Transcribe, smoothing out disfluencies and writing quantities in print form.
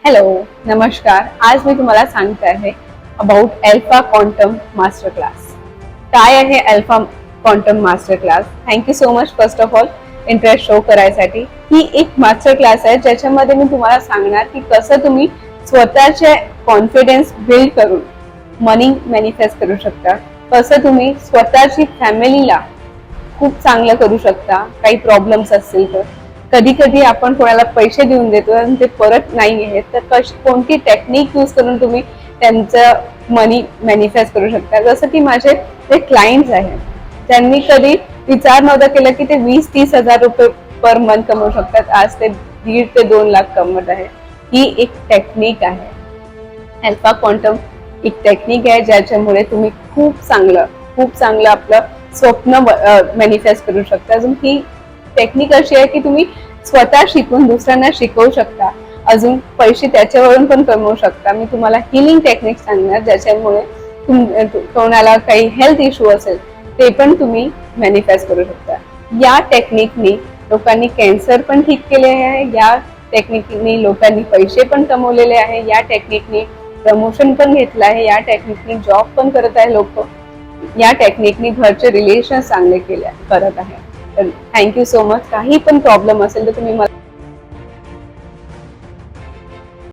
Hello, नमस्कार. आज मी तुम्हाला सांगते आहे about alpha quantum master class. काय आहे alpha quantum master class? Thank you so much first of all interest show करायसाठी. ही एक मास्टर क्लास आहे ज्याच्यामध्ये मी तुम्हाला सांगणार की कसं तुम्ही स्वतःचे कॉन्फिडन्स बिल्ड करून मनी मॅनिफेस्ट करू शकता, कसं तुम्ही स्वतःची फॅमिलीला खूप चांगलं करू शकता. काही प्रॉब्लेम्स असतील तर कधी कधी आपण कोणाला पैसे देऊन देतो आणि ते परत नाही आहेत, तर कोणती टेक्निक यूज करून तुम्ही त्यांचं मनी मॅनिफेस्ट करू शकता. जसं की माझे ते क्लायंट्स आहेत, त्यांनी कधी विचार नव्हता केला की ते 20-30 हजार रुपये पर मंथ कमवू शकतात. आज ते 1.5 ते 2 लाख कमवत आहे. ही एक टेक्निक आहे. अल्फा क्वांटम एक टेक्निक आहे ज्याच्यामुळे तुम्ही खूप चांगलं आपलं स्वप्न मॅनिफेस्ट करू शकता. अजून ही टेक्निक अशी आहे की तुम्ही स्वतः शिकून दुसऱ्यांना शिकवू शकता. अजून पैसे त्याच्यावरून पण कमवू शकता. मी तुम्हाला हिलिंग टेक्निक सांगणार ज्याच्यामुळे कोणाला काही हेल्थ इश्यू असेल ते पण तुम्ही मॅनिफेस्ट करू शकता. या टेक्निकनी लोकांनी कॅन्सर पण ठीक केले आहे. या टेक्निकनी लोकांनी पैसे पण कमवलेले आहे. या टेक्निकनी प्रमोशन पण घेतलं आहे. या टेक्निकनी जॉब पण करत आहे लोक. या टेक्निकनी घरचे रिलेशन चांगले करत आहे. Thank you so much. काही पण प्रॉब्लेम असेल तर तुम्ही मला